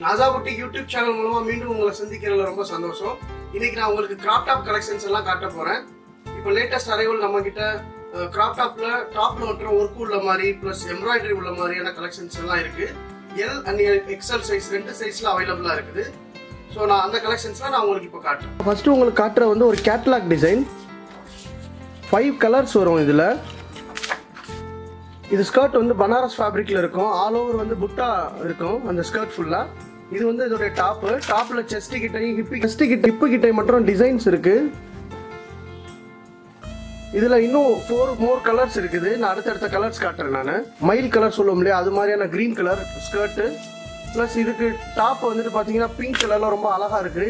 NASA boutique YouTube channel மூலமா மீண்டும் உங்களை சந்திக்கிறதுல ரொம்ப சந்தோஷம். இன்னைக்கு நான் உங்களுக்கு கிராப் டாப் கலெக்ஷன்ஸ் எல்லாம் காட்ட போறேன். இப்போ லேட்டஸ்ட் அரைவல் நம்ம கிட்ட கிராப் டாப்ல டாப்ல மட்டும் ஒர்க் உள்ள மாதிரி பிளஸ் எம்ப்ராய்டரி உள்ள மாதிரியான கலெக்ஷன்ஸ் எல்லாம் இருக்கு. எல் அண்ட் எக்ஸ்எல் சைஸ் ரெண்டு சைஸ்ல அவைலபிளா இருக்குது. ஸோ நான் அந்த கலெக்ஷன்ஸ்லாம் நான் உங்களுக்கு இப்போ காட்டுறேன். ஃபர்ஸ்ட் உங்களுக்கு காட்டுற வந்து ஒரு கேட்லாக் டிசைன் 5 கலர்ஸ் வரும். இது ஸ்கர்ட் வந்து பனாரஸ் ஃபேப்ரிக்ல இருக்கும். ஆல் ஓவர் வந்து புட்டா இருக்கும் அந்த ஸ்கர்ட் ஃபுல்லா. இது வந்து இதோட டாப்ல செஸ்ட் கிட்டையும் ஹிப்பு கிட்டை மட்டும் டிசைன்ஸ் இருக்கு. இதுல இன்னும் 4 மோர் கலர்ஸ் இருக்குது. நான் அடுத்தடுத்த கலர்ஸ் காட்டுறேன். நான் மயில் கலர் சொல்லுவோம் இல்லையா, அது மாதிரியான கிரீன் கலர் ஸ்கர்ட் பிளஸ் இதுக்கு டாப் வந்துட்டு பாத்தீங்கன்னா பிங்க் கலர்ல ரொம்ப அழகா இருக்கு.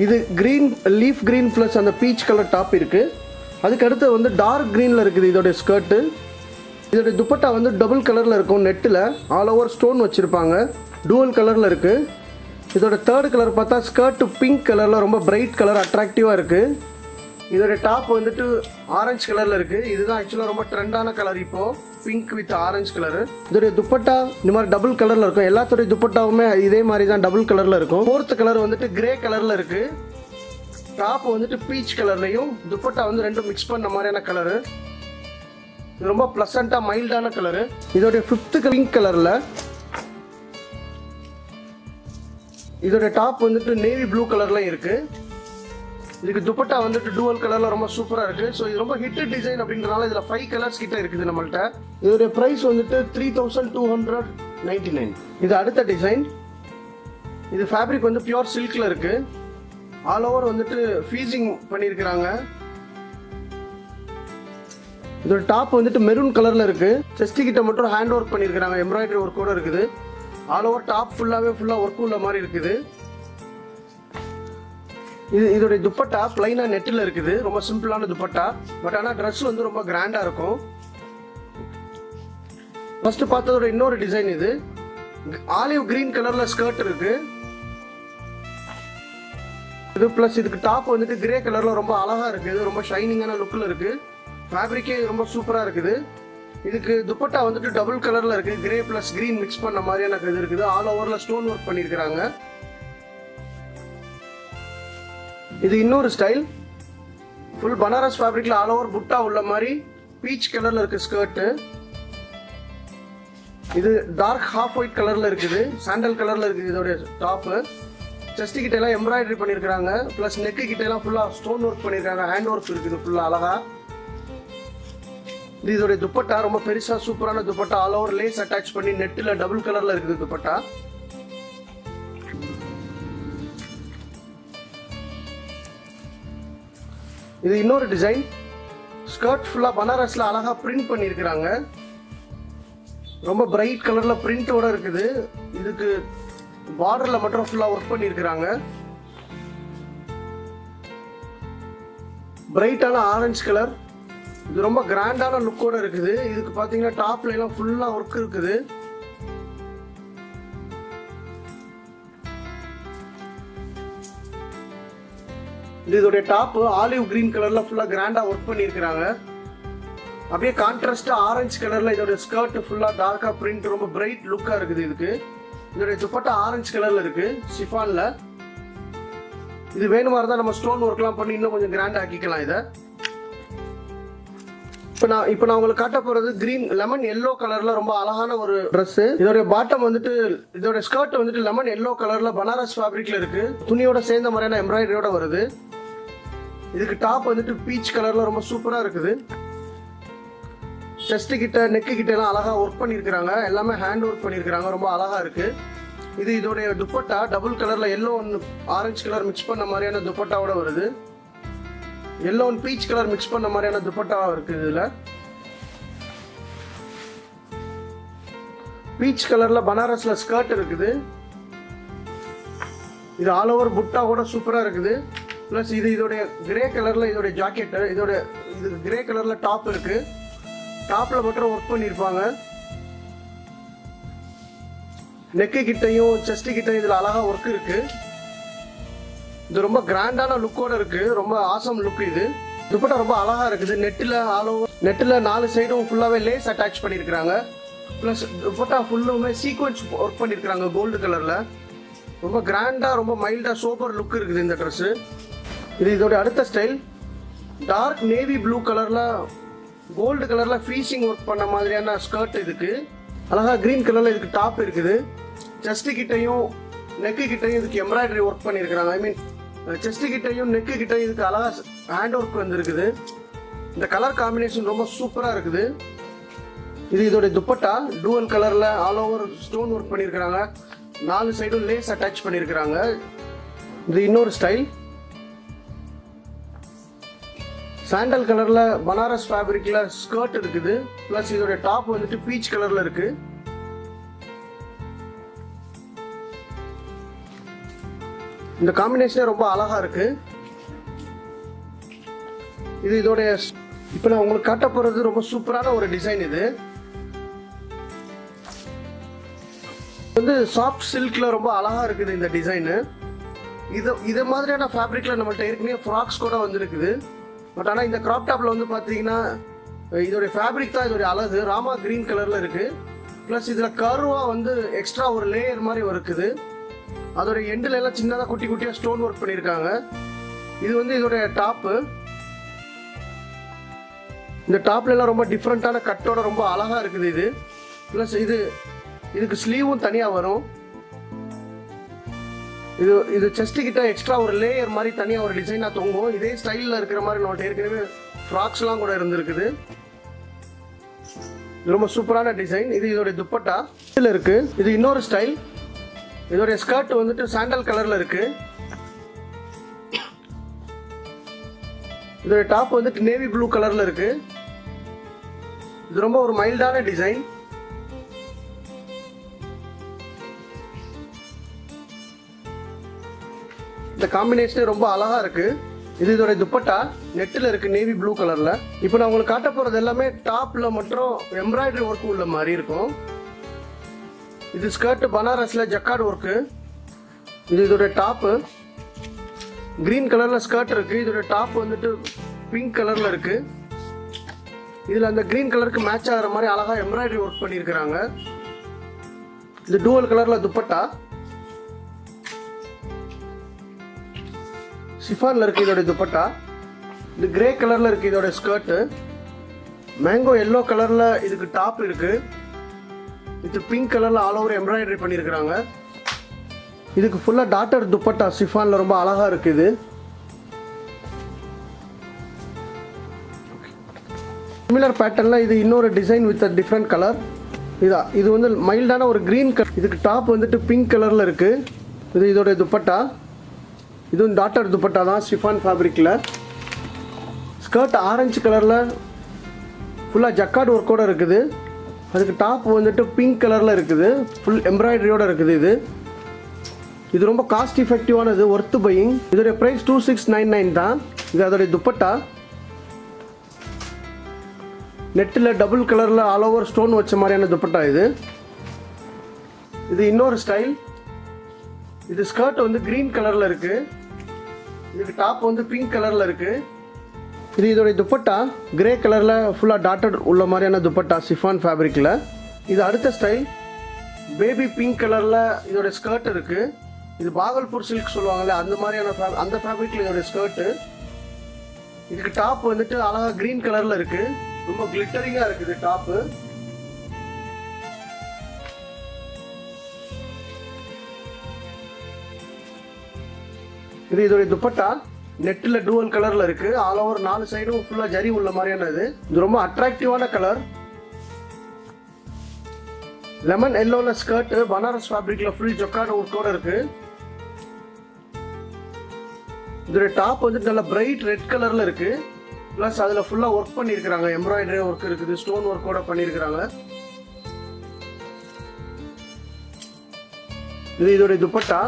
இது கிரீன் லீஃப் கிரீன் பிளஸ் அந்த பீச் கலர் டாப் இருக்கு. அதுக்கு அடுத்து வந்து டார்க் கிரீன்ல இருக்குது இதோட ஸ்கர்ட். இதோட துப்பட்டா வந்து டபுள் கலர்ல இருக்கும். நெட்டில் ஆல் ஓவர் ஸ்டோன் வச்சிருப்பாங்க. டூவல் கலர்ல இருக்கு. இதோட தேர்ட் கலர் பார்த்தா ஸ்கர்ட் பிங்க் கலர்ல ரொம்ப பிரைட் கலர் அட்ராக்டிவா இருக்கு. இதோட டாப் வந்துட்டு ஆரஞ்சு கலர்ல இருக்கு. இதுதான் ஆக்சுவலா ரொம்ப ட்ரெண்டான கலர் இப்போ, பிங்க் வித் ஆரஞ்சு கலர். இதோட துப்பட்டா இந்த மாதிரி டபுள் கலர்ல இருக்கும். எல்லாத்தோட துப்பட்டாவுமே இதே மாதிரி தான் டபுள் கலர்ல இருக்கும். ஃபோர்த் கலர் வந்துட்டு கிரே கலர்ல இருக்கு. டாப் வந்துட்டு பீச் கலர்லையும் துப்பட்டா வந்து ரெண்டும் மிக்ஸ் பண்ண மாதிரியான கலரு. இது ரொம்ப பிளசண்டா மைல்டான கலரு. இதோட 5th பிங்க் கலர்ல. இதோட டாப் வந்துட்டு நேவி ப்ளூ கலர்ல இருக்கு. இதுக்கு துப்பட்டா வந்துட்டு டூவல் கலர்ல ரொம்ப சூப்பரா இருக்கு. ஸோ இது ரொம்ப ஹிட் டிசைன் அப்படின்றனால இதுல 5 கலர்ஸ் கிட்ட இருக்குது நம்மள்ட்ட. இதோட பிரைஸ் வந்துட்டு 3299. இது அடுத்த டிசைன். இது ஃபேப்ரிக் வந்து பியூர் சில்க்ல இருக்கு. ஆல் ஓவர் வந்துட்டு ஃபீசிங் பண்ணியிருக்கிறாங்க. இதோட டாப் வந்துட்டு மெரூன் கலர்ல இருக்கு. செஸ்ட் கிட்ட மட்டும் ஹேண்ட் ஒர்க் பண்ணியிருக்கிறாங்க. எம்ப்ராய்டரி ஒர்க் கூட இருக்குது. ஆல் ஓவர் டாப் ஃபுல்லா ஒர்க் உள்ள மாதிரி இருக்குது. இதோட துப்பட்டா பிளைனா நெட்டில் இருக்குது. ரொம்ப சிம்பிளான துப்பட்டா. பட் ஆனால் ட்ரெஸ் வந்து ரொம்ப கிராண்டா இருக்கும். ஃபர்ஸ்ட் பார்த்ததோட இன்னொரு டிசைன். இது ஆலிவ் கிரீன் கலர்ல ஸ்கர்ட் இருக்கு. இது பிளஸ் இதுக்கு டாப் வந்துட்டு கிரே கலர்ல ரொம்ப அழகா இருக்குது. ரொம்ப ஷைனிங்கான லுக்ல இருக்கு. ஃபேப்ரிக்கே ரொம்ப சூப்பரா இருக்குது. இதுக்கு துப்பட்டா வந்துட்டு டபுள் கலர்ல இருக்கு. கிரே பிளஸ் கிரீன் மிக்ஸ் பண்ண மாதிரியான இது இருக்குது. ஆல் ஓவர்ல ஸ்டோன் ஒர்க் பண்ணிருக்காங்க. இது இன்னொரு ஸ்டைல். ஃபுல் பனாரஸ் ஃபேப்ரிக்ல ஆல் ஓவர் புட்டா உள்ள மாதிரி பீச் கலர்ல இருக்கு ஸ்கர்ட். இது டார்க் ஹாஃப் ஒயிட் கலர்ல இருக்குது. சாண்டல் கலர்ல இருக்குது இதோட டாப். செஸ்ட் கிட்ட எல்லாம் எம்ப்ராய்டரி பண்ணிருக்காங்க. பிளஸ் நெக்கு கிட்ட எல்லாம் ஃபுல்லா ஸ்டோன் ஒர்க் பண்ணிருக்காங்க. ஹேண்ட் ஒர்க் இருக்குது ஃபுல்லா அழகா. இதோட துப்பட்டா ரொம்ப பெருசா சூப்பரான dupatta. All over lace attach பண்ணி நெட்ல டபுள் கலர்ல இருக்குது துப்பட்டா. இது இன்னொரு டிசைன். ஸ்கர்ட் ஃபுல்லா பனாரஸ்ல அழகா பிரிண்ட் பண்ணிருக்காங்க. ரொம்ப பிரைட் கலர்ல பிரிண்டோட இருக்குது. இதுக்கு பார்டர்ல மட்டும் ஃபுல்லா ஒர்க் பண்ணிருக்காங்க. பிரைட்டான ஆரஞ்சு கலர். இது ரொம்ப கிராண்டான லுக்கோட இருக்குது. இதுக்கு பாத்தீங்கன்னா டாப்ல எல்லாம் ஃபுல்லா ஒர்க் இருக்குது. இதோட டாப் ஆலிவ் கிரீன் கலர்ல ஃபுல்லா கிராண்டா ஒர்க் பண்ணிருக்காங்க. அப்படியே கான்ட்ராஸ்டா ஆரஞ்சு கலர்ல இதோட ஸ்கர்ட் ஃபுல்லா டார்க்கா பிரிண்ட் ரொம்ப பிரைட் லுக்கா இருக்குது. இதுக்கு இதோட துப்பட்டா ஆரஞ்சு கலர்ல இருக்கு ஷிஃபான்ல. இது வேணுமா இருந்தா நம்ம ஸ்டோன் ஒர்க்லாம் பண்ணி இன்னும் கொஞ்சம் கிராண்ட் ஆக்கிக்கலாம். இதை இப்போ நான் உங்களுக்கு காட்ட போறது கிரீன் லெமன் எல்லோ கலர்ல ரொம்ப அழகான ஒரு ட்ரெஸ். இதோட பாட்டம் வந்துட்டு இதோட ஸ்கர்ட் வந்துட்டு லெமன் எல்லோ கலர்ல பனாரஸ் ஃபேப்ரிக்ல இருக்கு. துணியோட சேர்ந்த மாதிரியான எம்ப்ராய்டரியோட வருது. இதுக்கு டாப் வந்துட்டு பீச் கலர்ல ரொம்ப சூப்பரா இருக்குது. செஸ்ட் கிட்ட நெக்கு கிட்ட எல்லாம் அழகா ஒர்க் பண்ணிருக்காங்க. எல்லாமே ஹேண்ட் ஒர்க் பண்ணிருக்காங்க. ரொம்ப அழகா இருக்கு. இது இதோட துப்பட்டா டபுள் கலர்ல எல்லோ ஒன்று ஆரஞ்சு கலர் மிக்ஸ் பண்ண மாதிரியான துப்பட்டாவோட வருது. Yellow and peach colour mix பண்ண மாதிரியான துப்பட்டா இருக்கு. இதுல பீச் கலர்ல பனாரஸ்ல ஸ்கர்ட் இருக்குது. இது ஆல் ஓவர் புட்டா கூட சூப்பரா இருக்குது. பிளஸ் இதோட கிரே கலர்ல இதோட ஜாக்கெட். இது கிரே கலர்ல டாப் இருக்கு. டாப்ல மட்டும் ஒர்க் பண்ணிருப்பாங்க. நெக்கு கிட்டையும் செஸ்ட் கிட்டையும் இதுல அழகா ஒர்க் இருக்கு. இது ரொம்ப கிராண்டான லுக்கோட இருக்கு. ரொம்ப ஆசம் லுக். இது துப்பட்டா ரொம்ப அழகா இருக்குது. நெட்டில் 4 சைடும் ஃபுல்லாவே லேஸ் அட்டாச் பண்ணிருக்காங்க. ப்ளஸ் துப்பட்டா ஃபுல்லுமே சீக்வென்ஸ் ஒர்க் பண்ணியிருக்கிறாங்க கோல்டு கலரில். ரொம்ப கிராண்டாக ரொம்ப மைல்டாக சோப்பர் லுக் இருக்குது இந்த ட்ரெஸ்ஸு. இது இதோட அடுத்த ஸ்டைல் டார்க் நேவி ப்ளூ கலரில் கோல்டு கலரில் ஃப்ரீசிங் ஒர்க் பண்ண மாதிரியான ஸ்கர்ட். இதுக்கு அழகாக க்ரீன் கலரில் இதுக்கு டாப் இருக்குது. செஸ்ட்டு கிட்டையும் நெக்கு கிட்டையும் இதுக்கு எம்ப்ராய்டரி ஒர்க் பண்ணியிருக்கிறாங்க. ஐ மீன் செஸ்ட்டு கிட்டையும் நெக்கு கிட்டையும் இதுக்கு அழகாக ஹேண்ட் ஒர்க் வந்துருக்குது. இந்த கலர் காம்பினேஷன் ரொம்ப சூப்பராக இருக்குது. இது இதோட துப்பட்டா டூவல் கலரில் ஆல் ஓவர் ஸ்டோன் ஒர்க் பண்ணியிருக்கிறாங்க. 4 சைடும் லேஸ் அட்டாச் பண்ணியிருக்கிறாங்க. இது இன்னொரு ஸ்டைல் சாண்டல் கலரில் பனாரஸ் ஃபேப்ரிக்கில் ஸ்கர்ட் இருக்குது. ப்ளஸ் இதோட டாப் வந்துட்டு பீச் கலரில் இருக்கு. இந்த காம்பினேஷனே ரொம்ப அழகா இருக்கு. இது இதோட இப்போ நான் உங்களுக்கு காட்ட போகிறது ரொம்ப சூப்பரான ஒரு டிசைன். இது வந்து சாஃப்ட் சில்கில் ரொம்ப அழகா இருக்குது இந்த டிசைனு. இது மாதிரியான ஃபேப்ரிக்கில் நம்மள்ட்ட ஏற்கனவே ஃப்ராக்ஸ் கூட வந்துருக்குது. பட் ஆனால் இந்த கிராப் டாப்பில் வந்து பார்த்தீங்கன்னா இதோடைய ஃபேப்ரிக் தான் இதோடைய அழகு. ராமா க்ரீன் கலரில் இருக்குது. ப்ளஸ் இதில் கர்வாக வந்து எக்ஸ்ட்ரா ஒரு லேயர் மாதிரி இருக்குது. அதோடைய எண்டில் எல்லாம் சின்னதாக குட்டி குட்டியாக ஸ்டோன் ஒர்க் பண்ணியிருக்காங்க. இது வந்து இதோடைய டாப்பு. இந்த டாப்ல எல்லாம் ரொம்ப டிஃப்ரெண்ட்டான கட்டோட ரொம்ப அழகாக இருக்குது இது. ப்ளஸ் இதுக்கு ஸ்லீவும் தனியாக வரும். இது செஸ்ட் கிட்ட எக்ஸ்ட்ரா ஒரு லேயர் மாதிரி தனியாக ஒரு டிசைனாக தொங்கும். இதே ஸ்டைலில் இருக்கிற மாதிரி நம்மள்ட்ட ஏற்கனவே ஃப்ராக்ஸ்லாம் கூட இருந்திருக்குது. இது ரொம்ப சூப்பரான டிசைன். இது இதோடைய துப்பட்டா இதில் இருக்கு. இது இன்னொரு ஸ்டைல். இதோடைய ஸ்கர்ட் வந்துட்டு சாண்டல் கலரில் இருக்கு. இதோடைய டாப் வந்துட்டு நேவி ப்ளூ கலரில் இருக்கு. இது ரொம்ப ஒரு மைல்டான டிசைன். இந்த காம்பினேஷனே ரொம்ப அழகா இருக்கு. இது இதோட துப்பட்டா நெட்டில் இருக்கு நேவி ப்ளூ கலர்ல. இப்போ நான் உங்களுக்கு காட்ட போறது எல்லாமே டாப்ல மட்டும் எம்ப்ராய்டரி ஒர்க் உள்ள மாதிரி இருக்கும். இது ஸ்கர்ட் பனாரஸ்ல ஜக்கார்ட் ஒர்க்கு. இது இதோட டாப்பு கிரீன் கலர்ல ஸ்கர்ட் இருக்கு. இதோட டாப் வந்துட்டு பிங்க் கலர்ல இருக்கு. இதுல அந்த கிரீன் கலருக்கு மேட்ச் ஆகிற மாதிரி அழகா எம்ப்ராய்டரி ஒர்க் பண்ணியிருக்கிறாங்க. இது டூவல் கலர்ல துப்பட்டா சிஃபான்ல இருக்கு. இதோட துப்பட்டா இது கிரே கலர்ல இருக்கு. இதோட ஸ்கர்ட் மேங்கோ எல்லோ கலர்ல இதுக்கு டாப் இருக்கு. இது பிங்க் கலர்ல ஆல் ஓவர் எம்ப்ராய்டரி பண்ணியிருக்கிறாங்க. இதுக்கு ஃபுல்லா டாட்டர் துப்பட்டா சிஃபான்ல ரொம்ப அழகா இருக்கு. இது சிமிலர் பேட்டர்ன்ல இது இன்னொரு டிசைன் வித் டிஃப்ரெண்ட் கலர். இது வந்து மைல்டான ஒரு கிரீன் கலர். இதுக்கு டாப் வந்துட்டு பிங்க் கலர்ல இருக்கு. இது இதோட துப்பட்டா. இதுவும் டாட்டர் துப்பட்டா தான் சிஃபான் ஃபேப்ரிக்கில். ஸ்கர்ட் ஆரஞ்சு கலரில் ஃபுல்லாக ஜக்கார்ட் ஒர்க்கோடு இருக்குது. அதுக்கு டாப் வந்துட்டு பிங்க் கலரில் இருக்குது. ஃபுல் எம்ப்ராய்டரியோடு இருக்குது. இது ரொம்ப காஸ்ட் எஃபெக்டிவானது, ஒர்த்து பையிங். இதோடைய ப்ரைஸ் 2699 தான். இது அதோடைய துப்பட்டா நெட்டில் டபுள் கலரில் ஆல் ஓவர் ஸ்டோன் வச்ச மாதிரியான துப்பட்டா. இது இன்னொரு ஸ்டைல். இது ஸ்கர்ட் வந்து கிரீன் கலர்ல இருக்கு. இதுக்கு டாப் வந்து பிங்க் கலர்ல இருக்கு. இது இதோட துப்பட்டா கிரே கலர்ல ஃபுல்லா டாட்டட் உள்ள மாதிரியான துப்பட்டா சிஃபான் ஃபேப்ரிக்ல. இது அடுத்த ஸ்டைல் பேபி பிங்க் கலர்ல இதோட ஸ்கர்ட் இருக்கு. இது பாகல்பூர் சில்க் சொல்லுவாங்கல்ல அந்த மாதிரியான அந்த ஃபேப்ரிக்ல இதோட ஸ்கர்ட். இதுக்கு டாப் வந்துட்டு அழகா கிரீன் கலர்ல இருக்கு. ரொம்ப கிளிட்டரிங்கா இருக்குது டாப். இது இதோட துப்பட்டா நெட்டில் டூவல் கலர்ல இருக்கு. ஆல் ஓவர் 4 சைடும் ஃபுல்லா ஜரி உள்ள மாதிரியானது. இது ரொம்ப அட்ராக்டிவான colour. Lemon yellow skirt Banaras ஃபேப்ரிக்ல ஃபுல் ஜக்கார்ட் ஒர்க்கோட இருக்கு. இதோட டாப் வந்து நல்ல பிரைட் ரெட் கலர்ல இருக்கு. பிளஸ் அதுல ஃபுல்லா ஒர்க் பண்ணியிருக்கிறாங்க. எம்ப்ராய்டரி ஒர்க் இருக்குது. ஸ்டோன் ஒர்க்கோட பண்ணியிருக்கிறாங்க. இது இதோட துப்பட்டா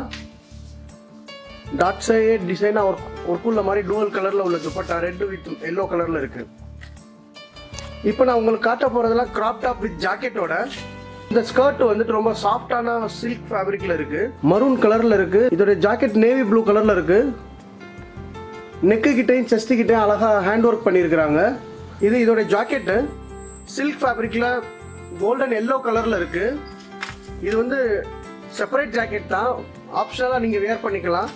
டாட் சைட் டிசைனா ஒர்க் உள்ள மாதிரி டூவல் கலர்ல உள்ள துப்பட்டா ரெட் வித் எல்லோ கலர்ல இருக்கு. இப்போ நான் உங்களுக்கு காட்ட போறதெல்லாம் கிராப் டாப் வித் ஜாக்கெட்டோட. இந்த ஸ்கர்ட் வந்துட்டு ரொம்ப சாஃப்டான சில்க் ஃபேப்ரிக்ல இருக்கு. மரூன் கலர்ல இருக்கு. இதோட ஜாக்கெட் நேவி ப்ளூ கலர்ல இருக்கு. நெக்கு கிட்டையும் செஸ்ட் கிட்டையும் அழகா ஹேண்ட் ஒர்க் பண்ணியிருக்கிறாங்க. இது இதோட ஜாக்கெட்டு சில்க் ஃபேப்ரிக்ல கோல்டன் எல்லோ கலர்ல இருக்கு. இது வந்து செப்பரேட் ஜாக்கெட் தான், ஆப்ஷனலா நீங்க வியர் பண்ணிக்கலாம்.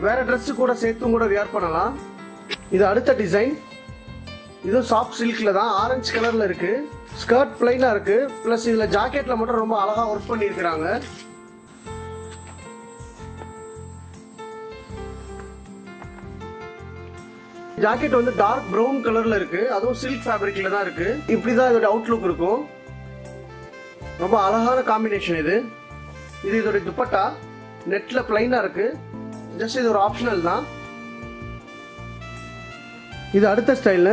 வேற ட்ரெஸ் கூட சேர்த்தும் கூட வியர் பண்ணலாம். இது அடுத்த டிசைன். இது சாஃப்ட் சில்க்ல தான், ஆரஞ்சு கலர்ல இருக்கு. ஸ்கர்ட் பிளைனா இருக்கு, பிளஸ் இதுல ஜாக்கெட்ல மட்டும் ரொம்ப அழகா ஒர்க் பண்ணியிருக்கிறாங்க. ஜாக்கெட் வந்து டார்க் ப்ரௌன் கலர்ல இருக்கு, அதுவும் சில்க் ஃபேப்ரிக்ல தான் இருக்கு. இப்படிதான் இதோட அவுட்லுக் இருக்கும். ரொம்ப அழகான காம்பினேஷன் இது. இது இதோட துப்பட்டா நெட்ல பிளைனா இருக்கு, ஜஸ்ட் இது ஒரு ஆப்ஷனல் தான். இது அடுத்த ஸ்டைல்.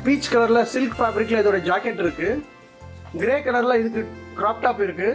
பீச் கலர்ல சில்க் ஃபேப்ரிக்ல இதோட ஜாக்கெட் இருக்கு. கிரே கலர்ல இதுக்கு கிராப் டாப் இருக்கு.